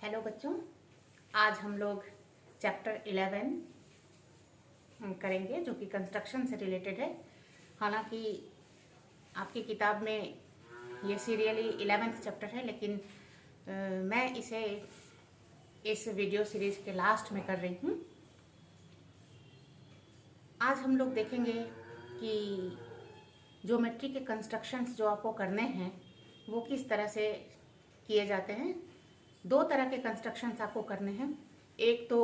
Hello बच्चों, आज हम लोग चैप्टर 11 करेंगे जो कि कंस्ट्रक्शन से रिलेटेड है। हालांकि आपकी किताब में ये सीरियली 11th चैप्टर है, लेकिन मैं इसे इस वीडियो सीरीज़ के लास्ट में कर रही हूँ। आज हम लोग देखेंगे कि ज्योमेट्री के कंस्ट्रक्शंस जो आपको करने हैं वो किस तरह से किए जाते हैं। दो तरह के कंस्ट्रक्शंस आपको करने हैं। एक तो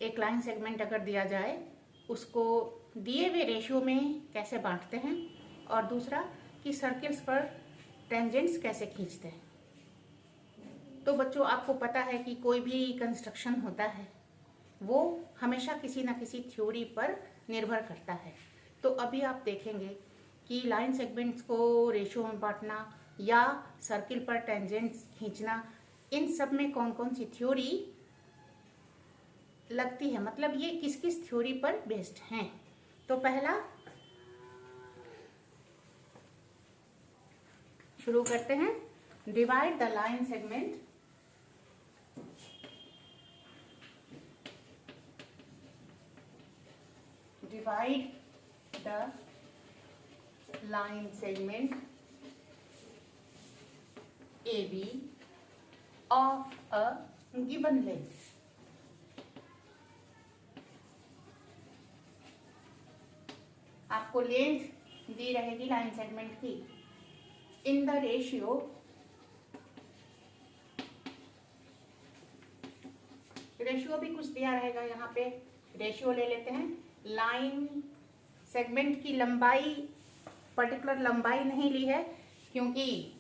एक लाइन सेगमेंट अगर दिया जाए उसको दिए हुए रेशियो में कैसे बांटते हैं, और दूसरा कि सर्किल्स पर टेंजेंट्स कैसे खींचते हैं। तो बच्चों, आपको पता है कि कोई भी कंस्ट्रक्शन होता है वो हमेशा किसी ना किसी थ्योरी पर निर्भर करता है। तो अभी आप देखेंगे कि लाइन सेगमेंट्स को रेशियो में बांटना या सर्किल पर टेंजेंट्स खींचना, इन सब में कौन कौन सी थ्योरी लगती है, मतलब ये किस किस थ्योरी पर बेस्ड हैं। तो पहला शुरू करते हैं। Divide the line segment AB of a given length. आपको लेंथ दी रहेगी लाइन सेगमेंट की इन द रेशियो भी कुछ दिया रहेगा। यहाँ पे रेशियो ले लेते हैं। लाइन सेगमेंट की लंबाई, पर्टिकुलर लंबाई नहीं ली है, क्योंकि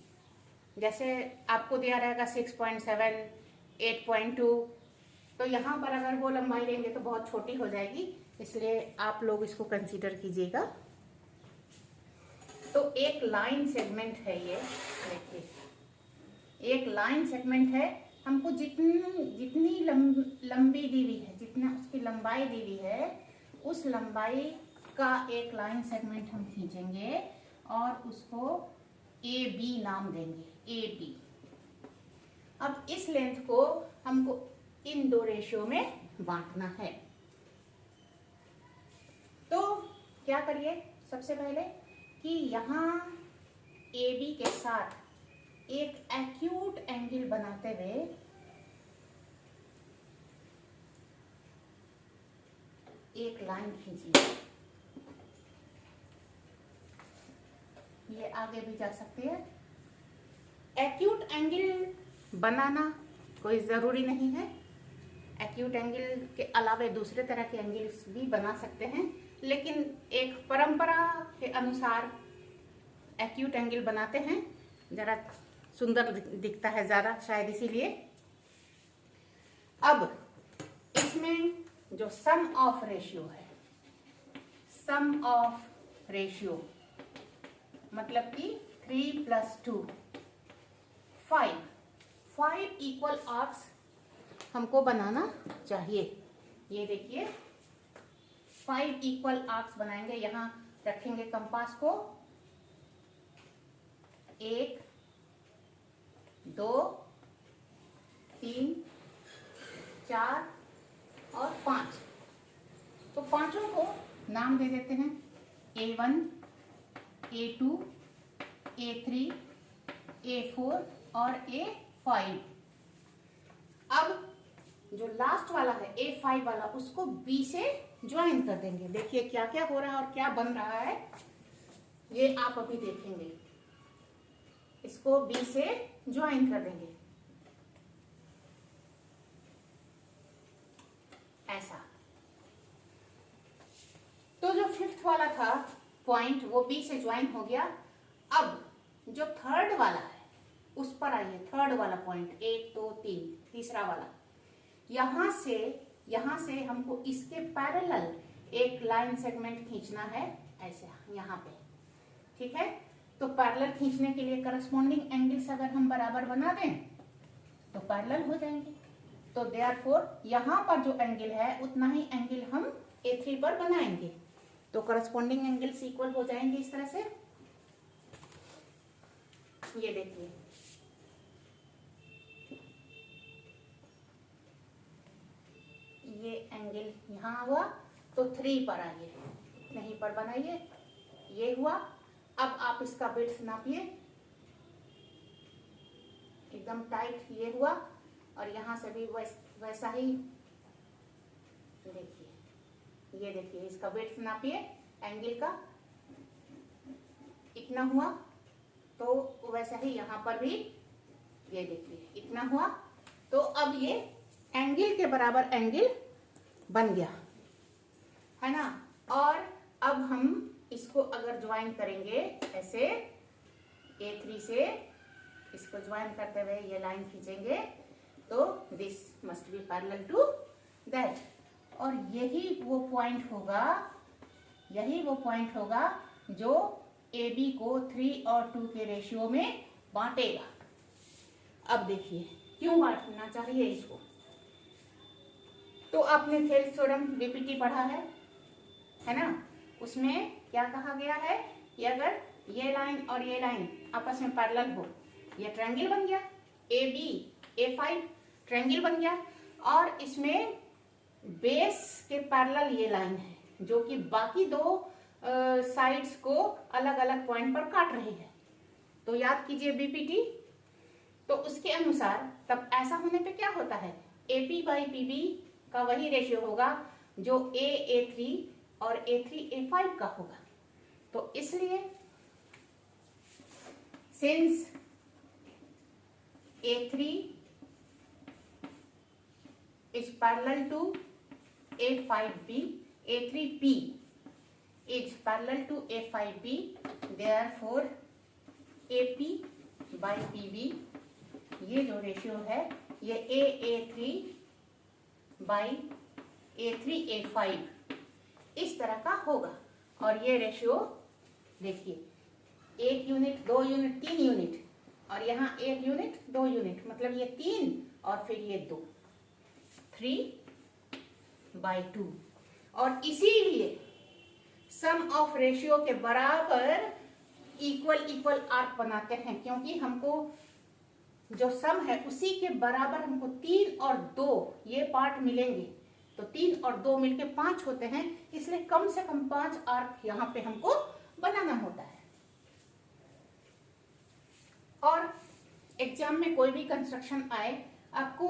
जैसे आपको दिया रहेगा 6.7, 8.2, तो यहाँ पर अगर वो लंबाई लेंगे तो बहुत छोटी हो जाएगी, इसलिए आप लोग इसको कंसीडर कीजिएगा। तो एक लाइन सेगमेंट है ये, देखिए एक लाइन सेगमेंट है। हमको जितनी लंबी दी हुई है, जितना उसकी लंबाई दी हुई है, उस लंबाई का एक लाइन सेगमेंट हम खींचेंगे और उसको AB नाम देंगे, AB। अब इस लेंथ को हमको इन दो रेशियो में बांटना है। तो क्या करिए, सबसे पहले कि यहाँ AB के साथ एक एक्यूट एंगल बनाते हुए एक लाइन खींचिए। ये आगे भी जा सकती है। एक्यूट एंगल बनाना कोई ज़रूरी नहीं है, एक्यूट एंगल के अलावा दूसरे तरह के एंगल्स भी बना सकते हैं, लेकिन एक परंपरा के अनुसार एक्यूट एंगल बनाते हैं, ज़रा सुंदर दिखता है ज़्यादा, शायद इसीलिए। अब इसमें जो सम ऑफ रेशियो है, सम ऑफ रेशियो मतलब कि 3 + 2 5 इक्वल आर्क्स हमको बनाना चाहिए। ये देखिए 5 इक्वल आर्क्स बनाएंगे। यहाँ रखेंगे कंपास को, 1, 2, 3, 4 और 5। तो पांचों को नाम दे देते हैं A1, A2, A3, A4 और A5। अब जो लास्ट वाला है A5 वाला, उसको B से ज्वाइन कर देंगे। देखिए क्या क्या हो रहा है और क्या बन रहा है, ये आप अभी देखेंगे। इसको B से ज्वाइन कर देंगे ऐसा। तो जो 5th वाला था पॉइंट, वो B से ज्वाइन हो गया। अब जो 3rd वाला है उस पर आइए। 3rd वाला पॉइंट, 1, 2, 3, तीसरा वाला, यहाँ से हमको इसके पैरेलल एक लाइन सेगमेंट खींचना है ऐसे यहाँ पे, ठीक है। तो पैरेलल खींचने के लिए करस्पॉन्डिंग एंगल्स अगर हम बराबर बना दें तो पैरेलल हो जाएंगे। तो देयरफॉर यहाँ पर जो एंगल है उतना ही एंगल हम A3 पर बनाएंगे, तो करस्पॉन्डिंग एंगल्स इक्वल हो जाएंगे इस तरह से। ये देखिए यहाँ हुआ तो 3 पर आइए, नहीं पर बनाइए, ये हुआ। अब आप इसका विड्थ नापिए, एकदम टाइट ये हुआ, और यहाँ से भी वैसा ही देखिए, ये देखिए इसका विड्थ नापिए एंगल का, इतना हुआ। तो वैसा ही यहाँ पर भी ये देखिए इतना हुआ। तो अब ये एंगल के बराबर एंगल बन गया है ना। और अब हम इसको अगर ज्वाइन करेंगे ऐसे A3 से इसको ज्वाइन करते हुए ये लाइन खींचेंगे तो this must be parallel to that, और यही वो पॉइंट होगा, यही वो पॉइंट होगा जो AB को 3 और 2 के रेशियो में बांटेगा। अब देखिए क्यों बांटना चाहिए इसको, तो आपने थेल्स थ्योरम बीपीटी पढ़ा है ना। उसमें क्या कहा गया है कि अगर ये लाइन और ये लाइन आपस में पैरेलल हो, ये ट्रायंगल बन गया, AB A5 ट्रायंगल बन गया, और इसमें बेस के पैरेलल ये लाइन है जो कि बाकी दो साइड्स को अलग अलग पॉइंट पर काट रही है। तो याद कीजिए बीपीटी, तो उसके अनुसार तब ऐसा होने पे क्या होता है, AP बाई PB का वही रेशियो होगा जो A3 और A3 A5 का होगा। तो इसलिए since A3 is parallel to A5B, A3P is parallel to A5B, therefore AP by PB ये जो रेशियो है ये A3 बाई A3 A5 इस तरह का होगा। और ये रेशियो देखिए 1 यूनिट 2 यूनिट 3 यूनिट, और यहाँ 1 यूनिट 2 यूनिट, मतलब ये 3 और फिर ये 2, 3/2। और इसीलिए सम ऑफ रेशियो के बराबर इक्वल इक्वल आर्क बनाते हैं, क्योंकि हमको जो सम है उसी के बराबर हमको 3 और 2 ये पार्ट मिलेंगे। तो 3 और 2 मिलके 5 होते हैं, इसलिए कम से कम 5 आर्क यहाँ पे हमको बनाना होता है। और एग्जाम में कोई भी कंस्ट्रक्शन आए आपको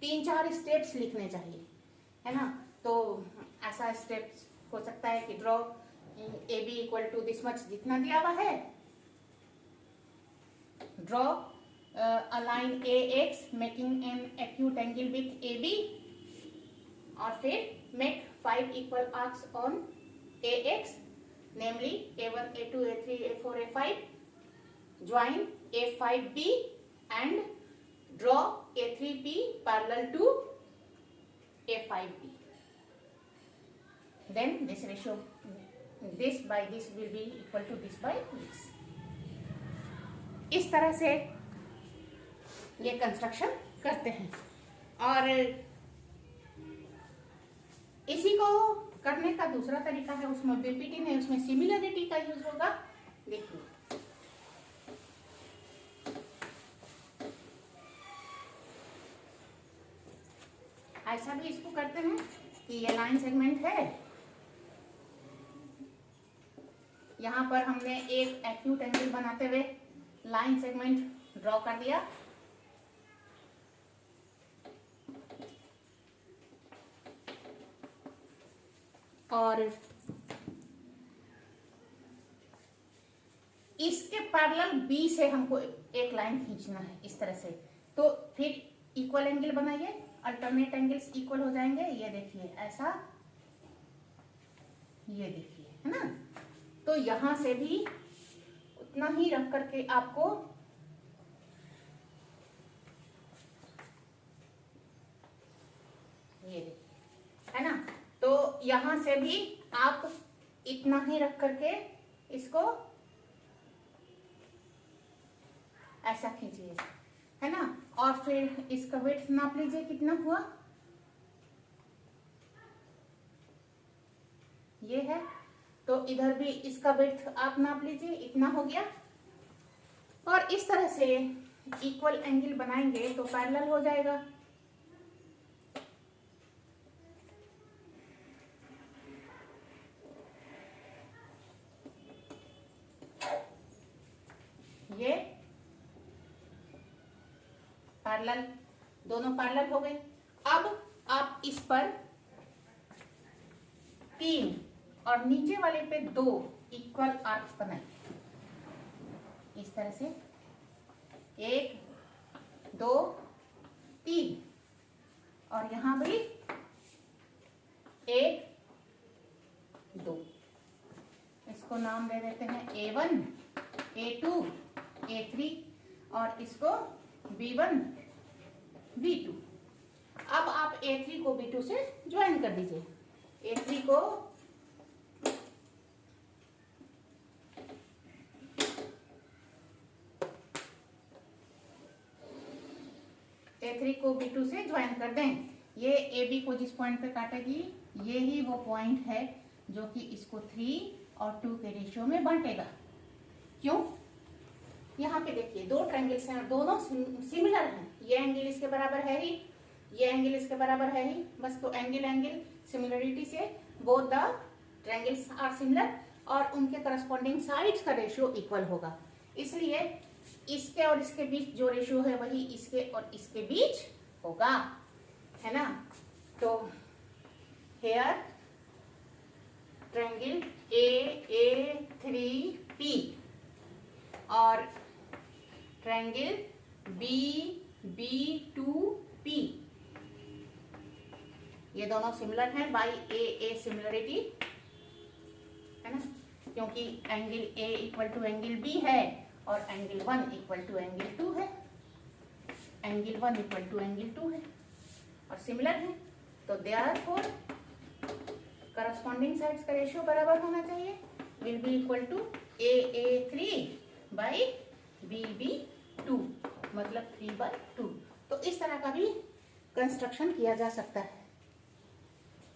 3-4 स्टेप्स लिखने चाहिए, है ना। तो ऐसा स्टेप्स हो सकता है कि draw AB equal to this much जितना दिया हुआ है, draw a line AX making an acute angle with AB, और फिर make 5 equal arcs on AX, namely A1 A2 A3 A4 A5, join A5B and draw A3B parallel to A5B. Then this ratio, this by this will be equal to this by this. इस तरह से ये construction करते हैं। और इसी को करने का दूसरा तरीका है, उसमें बीपीटी में उसमें सिमिलरिटी का यूज होगा। देखिए ऐसा भी इसको करते हैं कि ये लाइन सेगमेंट है, यहाँ पर हमने एक एक्यूट एंगल बनाते हुए लाइन सेगमेंट ड्रॉ कर दिया, और इसके पैरेलल B से हमको एक लाइन खींचना है इस तरह से। तो फिर इक्वल एंगल बनाइए, अल्टरनेट एंगल्स इक्वल हो जाएंगे। ये देखिए ऐसा, ये देखिए, है ना। तो यहां से भी उतना ही रख करके आपको ये देखिए, है ना। तो यहां से भी आप इतना ही रख करके इसको ऐसा खींचिए, है ना। और फिर इसका विड्थ नाप लीजिए कितना हुआ, ये है। तो इधर भी इसका विड्थ आप नाप लीजिए, इतना हो गया। और इस तरह से इक्वल एंगल बनाएंगे तो पैरेलल हो जाएगा। पैरेलल, दोनों पैरेलल हो गए। अब आप इस पर 3 और नीचे वाले पे 2 इक्वल आर्क्स बनाए इस तरह से, 1 2 3, और यहां भी 1 2। इसको नाम दे देते हैं A1 A2 A3 और इसको B1 B2। अब आप A3 को B2 से ज्वाइन कर दीजिए। A3 को B2 से ज्वाइन कर दें। ये AB को जिस पॉइंट पे काटेगी ये ही वो पॉइंट है जो कि इसको 3 और 2 के रेशियो में बांटेगा। क्यों? यहाँ पे देखिए 2 ट्रायंगल्स हैं और दोनों सिमिलर हैं। ये एंगल इसके बराबर है ही, ये एंगल इसके बराबर है ही, बस तो एंगल सिमिलरिटी से both the triangles are similar और उनके करस्पॉन्डिंग साइड्स का रेशियो इक्वल होगा। इसलिए इसके और इसके बीच जो रेशियो है वही इसके और इसके बीच होगा, है ना। तो हेयर ट्रायंगल A3P और ट्रायंगल B2P ये दोनों सिमिलर हैं बाय A सिमिलरिटी, है ना, क्योंकि angle A equal to angle B है और एंगल 1 इक्वल टू एंगल 2 है, एंगल 1 इक्वल टू एंगल 2 है और सिमिलर है। तो देयरफॉर करस्पॉन्डिंग साइड्स का रेशियो बराबर होना चाहिए, will be equal to AA3 by BB2, मतलब 3/2। तो इस तरह का भी कंस्ट्रक्शन किया जा सकता है।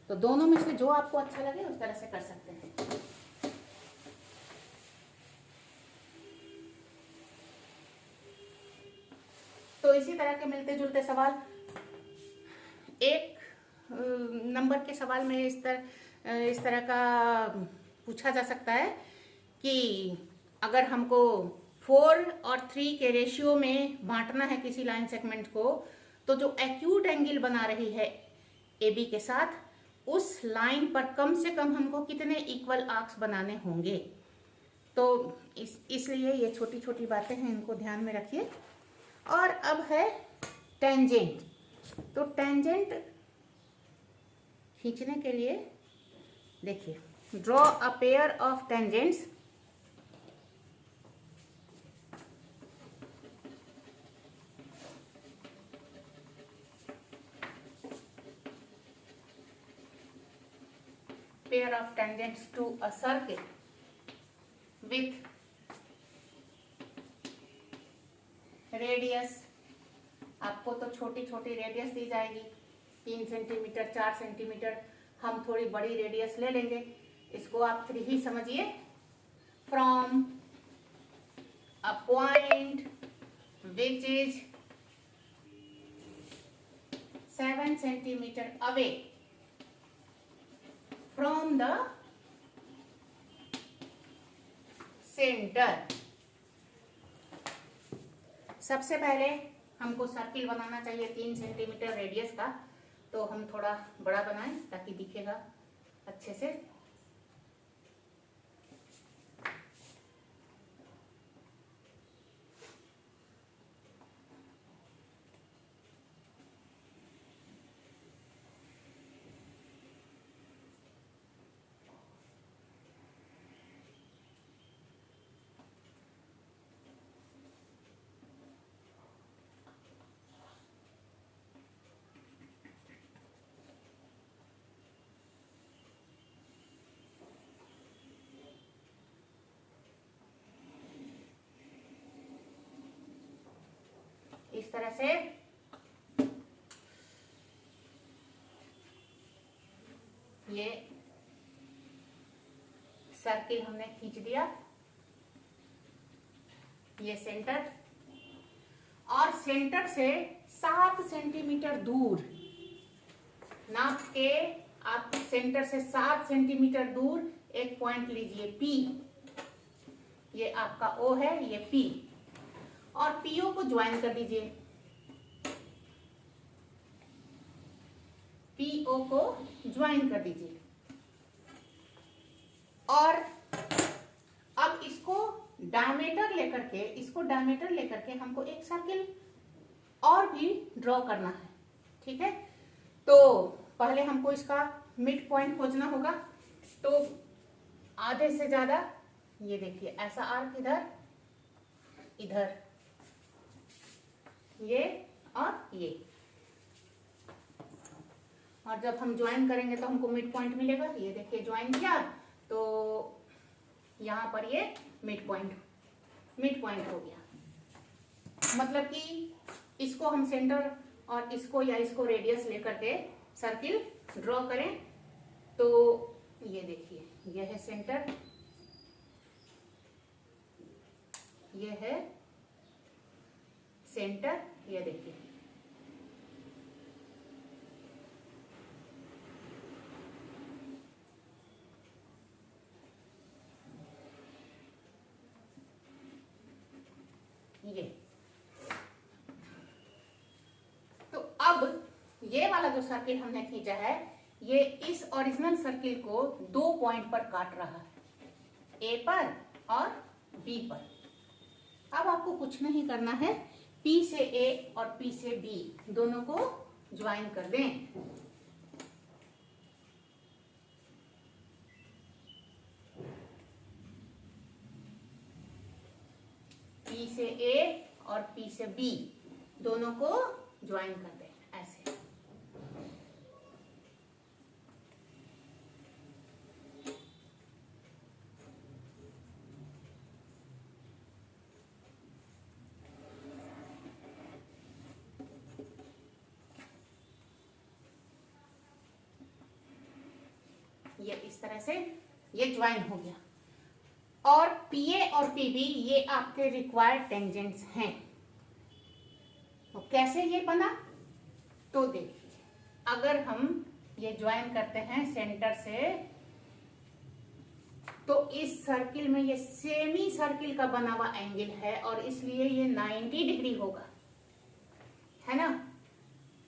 तो दोनों में से जो आपको अच्छा लगे उस तरह से कर सकते हैं। तो इसी तरह के मिलते जुलते सवाल एक नंबर के सवाल में इस तरह का पूछा जा सकता है कि अगर हमको 4 और 3 के रेशियो में बांटना है किसी लाइन सेगमेंट को, तो जो एक्यूट एंगल बना रही है AB के साथ, उस लाइन पर कम से कम हमको कितने इक्वल आर्क्स बनाने होंगे। तो इसलिए ये छोटी छोटी बातें हैं, इनको ध्यान में रखिए। और अब है टेंजेंट। तो टेंजेंट खींचने के लिए देखिए, draw a pair of tangents to a circle with radius, आपको तो छोटी छोटी रेडियस दी जाएगी, 3 सेंटीमीटर 4 सेंटीमीटर, हम थोड़ी बड़ी रेडियस ले लेंगे, इसको आप 3 ही समझिए। From a point which is 7 centimetre away from the centre. सबसे पहले हमको सर्किल बनाना चाहिए 3 सेंटीमीटर रेडियस का, तो हम थोड़ा बड़ा बनाएं ताकि दिखेगा अच्छे से। इस तरह से ये सर्किल हमने खींच दिया, ये सेंटर, और सेंटर से 7 सेंटीमीटर दूर नाप के आप सेंटर से 7 सेंटीमीटर दूर एक पॉइंट लीजिए P, ये आपका O है, ये P, और PO को ज्वाइन कर दीजिए। PO को ज्वाइन कर दीजिए। और अब इसको डायमीटर लेकर के हमको एक सर्किल और भी ड्रॉ करना है, ठीक है। तो पहले हमको इसका मिड पॉइंट खोजना होगा। तो आधे से ज्यादा, ये देखिए ऐसा आर्क इधर ये और ये, और जब हम ज्वाइन करेंगे तो हमको मिड पॉइंट मिलेगा। ये देखिए ज्वाइन किया तो यहाँ पर ये मिड पॉइंट हो गया। मतलब कि इसको हम सेंटर और इसको या इसको रेडियस लेकर के सर्किल ड्रॉ करें तो ये देखिए, यह है सेंटर, ये है सेंटर, ये देखिए ये। तो अब ये वाला जो सर्किल हमने खींचा है, ये इस ओरिजिनल सर्किल को 2 पॉइंट पर काट रहा है, ए पर और बी पर। अब आपको कुछ नहीं करना है, P से A और P से B दोनों को ज्वाइन कर दें। P से A और P से B दोनों को ज्वाइन कर दें ऐसे। ये इस तरह से ये ज्वाइन हो गया। और PA और PB ये आपके रिक्वायर्ड टेंजेंट्स हैं। तो कैसे ये बना, तो देखिए, अगर हम ये ज्वाइन करते हैं सेंटर से, तो इस सर्किल में ये सेमी सर्किल का बना हुआ एंगल है और इसलिए ये 90 डिग्री होगा, है ना।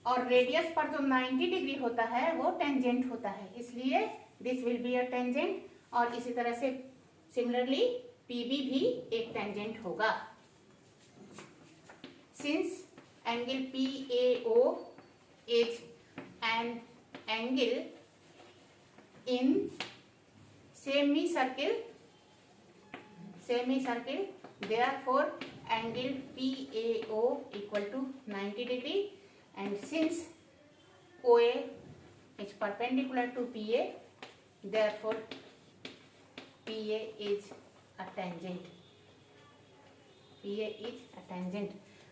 और रेडियस पर जो 90 डिग्री होता है वो टेंजेंट होता है, इसलिए this will be a tangent. और इसी तरह से सिमिलरली PB भी एक टेंजेंट होगा। Since angle PAO is an angle in semicircle, therefore angle PAO equal to 90 degree, and since OA is perpendicular to PA, therefore PA is a tangent.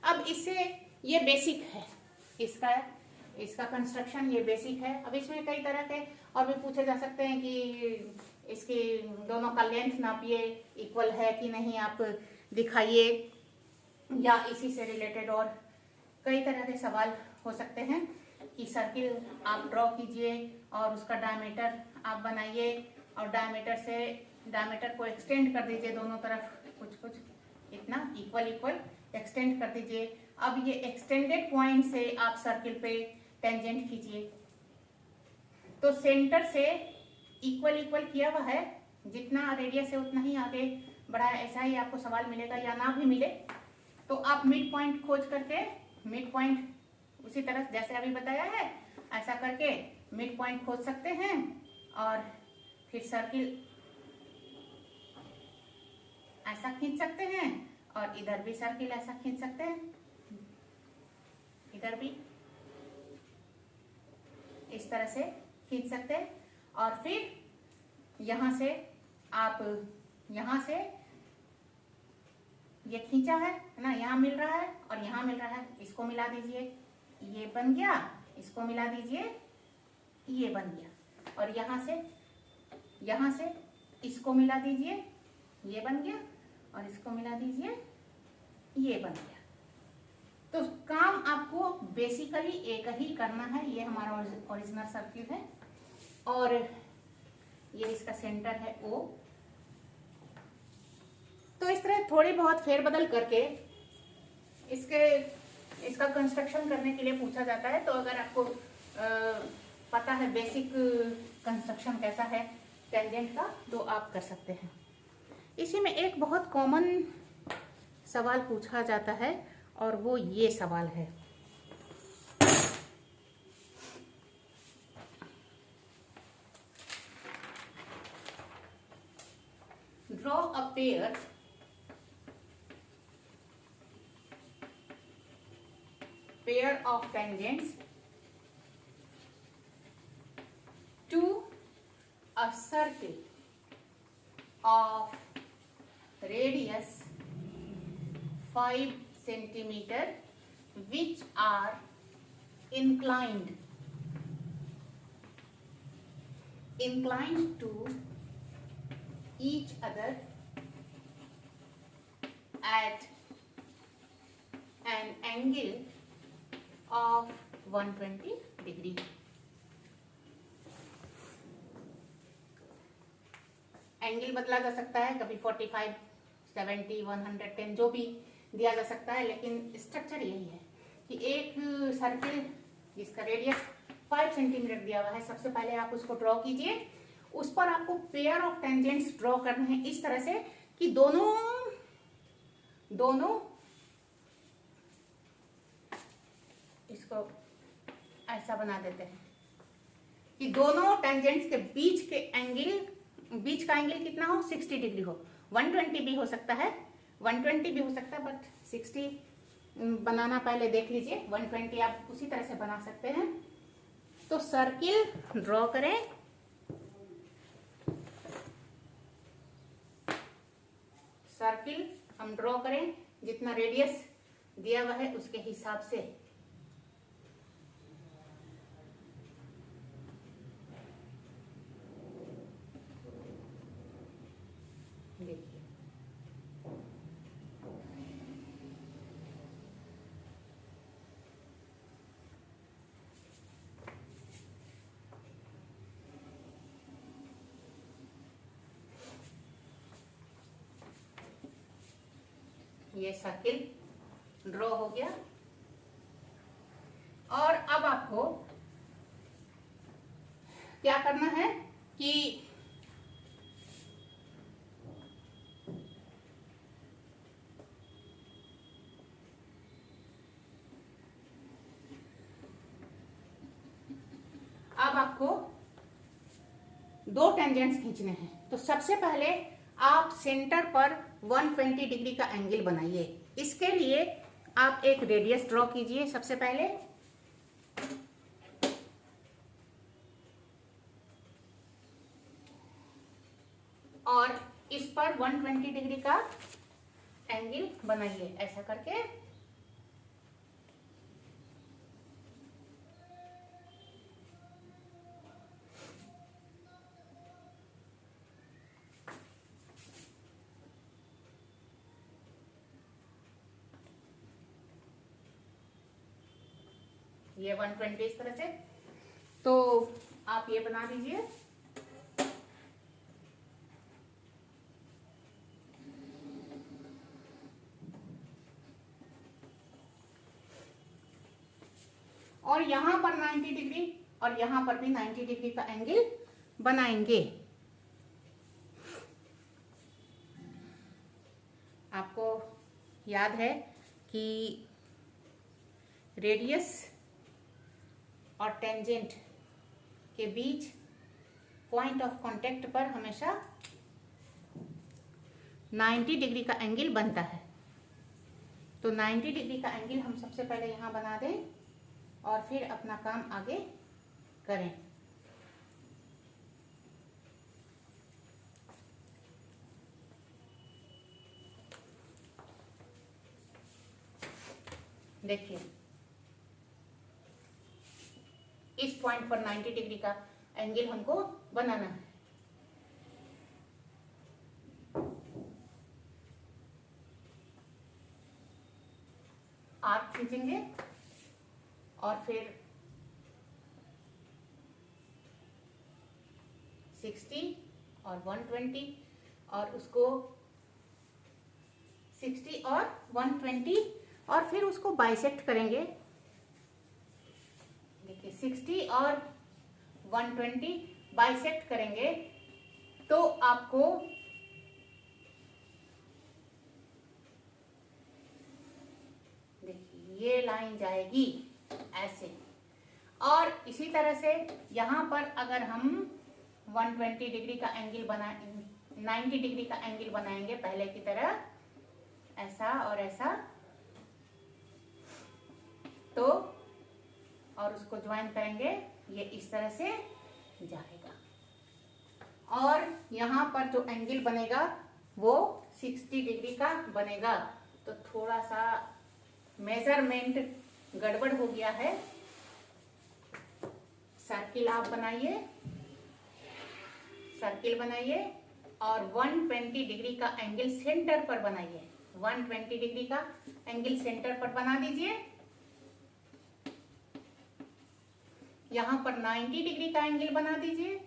अब इससे ये बेसिक है, इसका कंस्ट्रक्शन ये basic है। अब इसमें कई तरह के और भी पूछे जा सकते हैं कि इसके दोनों का लेंथ नापिए, इक्वल है कि नहीं आप दिखाइए, या इसी से रिलेटेड और कई तरह के सवाल हो सकते हैं कि सर्किल आप ड्रॉ कीजिए और उसका डायमीटर आप बनाइए और डायमीटर को एक्सटेंड कर दीजिए दोनों तरफ, कुछ इतना इक्वल एक्सटेंड कर दीजिए। अब ये एक्सटेंडेड पॉइंट से आप सर्किल पे टेंजेंट खींचिए, तो सेंटर से इक्वल किया हुआ है, जितना रेडियस है उतना ही आगे बढ़ा है। ऐसा ही आपको सवाल मिलेगा या ना भी मिले तो आप मिड पॉइंट खोज करके, मिड पॉइंट उसी तरह जैसे अभी बताया है ऐसा करके मिड पॉइंट खोज सकते हैं और फिर सर्किल ऐसा खींच सकते हैं और इधर भी सर्किल ऐसा खींच सकते हैं, इधर भी इस तरह से खींच सकते हैं। और फिर यहाँ से आप ये खींचा है ना, यहाँ मिल रहा है और यहाँ मिल रहा है, इसको मिला दीजिए, ये बन गया, इसको मिला दीजिए, ये बन गया। और यहाँ से इसको मिला दीजिए, ये बन गया, और इसको मिला दीजिए, ये बन गया। तो काम आपको बेसिकली एक ही करना है। ये हमारा ओरिजिनल सर्किल है और ये इसका सेंटर है O। तो इस तरह थोड़ी बहुत फेरबदल करके इसका कंस्ट्रक्शन करने के लिए पूछा जाता है। तो अगर आपको पता है बेसिक कंस्ट्रक्शन कैसा है टेंजेंट का, तो आप कर सकते हैं। इसी में एक बहुत कॉमन सवाल पूछा जाता है और वो ये सवाल है, draw a pair of tangents to a circle of radius 5 centimeter which are inclined to each other at an angle of 120 degree। Angle बदला जा सकता है, कभी 45, 70, 110 जो भी दिया जा सकता है, लेकिन स्ट्रक्चर यही है कि एक सर्किल जिसका रेडियस 5 सेंटीमीटर दिया हुआ है, सबसे पहले आप उसको ड्रॉ कीजिए। उस पर आपको पेयर ऑफ टेंजेंट्स ड्रॉ करने हैं इस तरह से कि दोनों इसको ऐसा बना देते हैं कि दोनों टेंजेंट्स के बीच का एंगल कितना हो, 60 डिग्री हो। 120 भी हो सकता है, 120 भी हो सकता है, बट 60 बनाना पहले देख लीजिए। 120 आप उसी तरह से बना सकते हैं। तो सर्किल ड्रॉ करें, सर्किल हम ड्रॉ करें जितना रेडियस दिया हुआ है उसके हिसाब से। देखिए ये सर्किल ड्रॉ हो गया। और अब आपको क्या करना है कि अब आपको दो टेंजेंट्स खींचने हैं। तो सबसे पहले आप सेंटर पर 120 डिग्री का एंगल बनाइए। इसके लिए आप एक रेडियस ड्रॉ कीजिए सबसे पहले, और इस पर 120 डिग्री का एंगल बनाइए ऐसा करके। ये 120 इस तरह से, तो आप ये बना दीजिए। और यहां पर 90 डिग्री और यहां पर भी 90 डिग्री का एंगल बनाएंगे। आपको याद है कि रेडियस और टेंजेंट के बीच पॉइंट ऑफ कांटेक्ट पर हमेशा 90 डिग्री का एंगल बनता है। तो 90 डिग्री का एंगल हम सबसे पहले यहाँ बना दें और फिर अपना काम आगे करें। देखिए इस पॉइंट पर 90 डिग्री का एंगल हमको बनाना है। आर्क खींचेंगे और फिर 60 और 120 और उसको 60 और 120 और फिर उसको बाइसेक्ट करेंगे। देखिए 60 और 120 बाइसेक्ट करेंगे तो आपको देखिए ये लाइन जाएगी ऐसे। और इसी तरह से यहाँ पर अगर हम 120 डिग्री का एंगल बना 90 डिग्री का एंगल बनाएंगे पहले की तरह, ऐसा और ऐसा, तो और उसको ज्वाइन करेंगे, ये इस तरह से जाएगा। और यहाँ पर जो एंगल बनेगा वो 60 डिग्री का बनेगा। तो थोड़ा सा मेजरमेंट गड़बड़ हो गया है। सर्किल आप बनाइए, सर्किल बनाइए और 120 डिग्री का एंगल सेंटर पर बनाइए। 120 डिग्री का एंगल सेंटर पर बना दीजिए। यहाँ पर 90 डिग्री का एंगल बना दीजिए।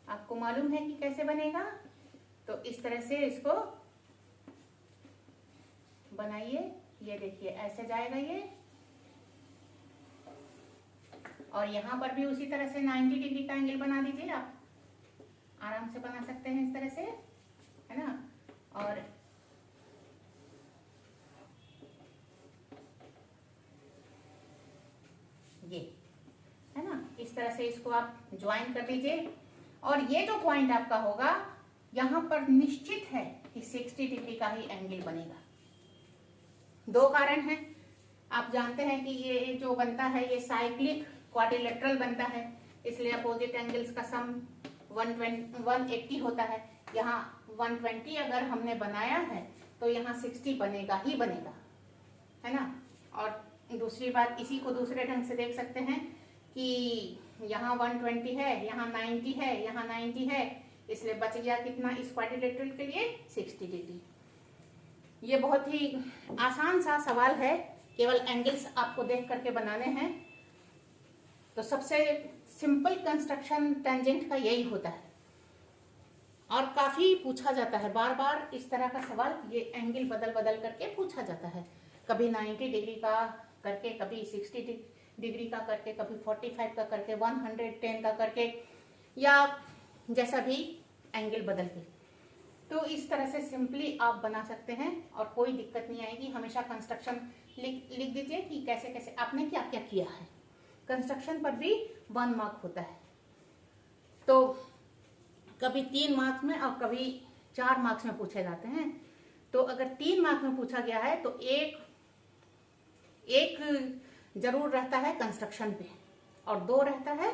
आपको मालूम है कि कैसे बनेगा, तो इस तरह से इसको बनाइए। ये देखिए ऐसे जाएगा ये। और यहाँ पर भी उसी तरह से 90 डिग्री का एंगल बना दीजिए। आप आराम से बना सकते हैं इस तरह से, है ना। और ये है ना, इस तरह से इसको आप ज्वाइन कर दीजिए। और ये जो पॉइंट आपका होगा यहाँ पर निश्चित है कि 60 डिग्री का ही एंगल बनेगा। दो कारण हैं। आप जानते हैं कि ये जो बनता है ये साइक्लिक क्वाड्रिलेटरल बनता है, इसलिए अपोजिट एंगल्स का सम 180 होता है। यहाँ 120 अगर हमने बनाया है तो यहाँ 60 बनेगा ही बनेगा, है ना। और दूसरी बात, इसी को दूसरे ढंग से देख सकते हैं कि यहाँ 120 है, यहाँ 90 है, यहाँ 90 है, इसलिए बच गया कितना इस क्वाड्रिलेटरल के लिए 60 डिग्री। ये बहुत ही आसान सा सवाल है, केवल एंगल्स आपको देख करके बनाने हैं। तो सबसे सिंपल कंस्ट्रक्शन टेंजेंट का यही होता है और काफी पूछा जाता है बार बार इस तरह का सवाल। ये एंगल बदल बदल करके पूछा जाता है, कभी 90 डिग्री का करके, कभी 60 डिग्री का करके, कभी 45 का करके, 110 का करके, या जैसा भी एंगल बदल के। तो इस तरह से सिंपली आप बना सकते हैं और कोई दिक्कत नहीं आएगी। हमेशा कंस्ट्रक्शन लिख दीजिए कि कैसे कैसे आपने क्या क्या किया है। कंस्ट्रक्शन पर भी 1 मार्क होता है, तो कभी 3 मार्क्स में और कभी 4 मार्क्स में पूछे जाते हैं। तो अगर 3 मार्क्स में पूछा गया है तो एक जरूर रहता है कंस्ट्रक्शन पे और 2 रहता है,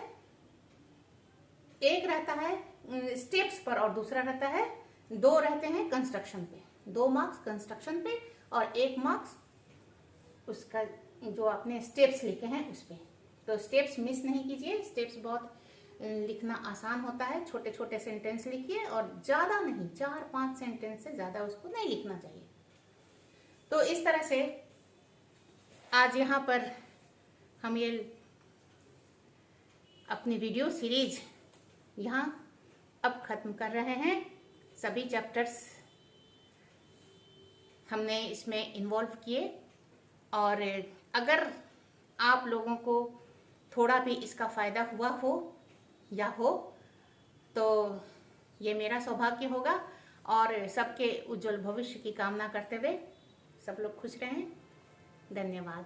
एक रहता है स्टेप्स पर और दूसरा रहता है, 2 रहते हैं कंस्ट्रक्शन पे। 2 मार्क्स कंस्ट्रक्शन पे और 1 मार्क्स उसका जो आपने स्टेप्स लिखे हैं उस पे। तो स्टेप्स मिस नहीं कीजिए, स्टेप्स बहुत लिखना आसान होता है। छोटे छोटे सेंटेंस लिखिए और ज़्यादा नहीं, 4-5 सेंटेंस से ज़्यादा उसको नहीं लिखना चाहिए। तो इस तरह से आज यहाँ पर हम ये अपनी वीडियो सीरीज यहाँ अब ख़त्म कर रहे हैं। सभी चैप्टर्स हमने इसमें इन्वॉल्व किए और अगर आप लोगों को थोड़ा भी इसका फ़ायदा हुआ हो या हो तो ये मेरा सौभाग्य होगा। और सबके उज्जवल भविष्य की कामना करते हुए सब लोग खुश रहें। धन्यवाद।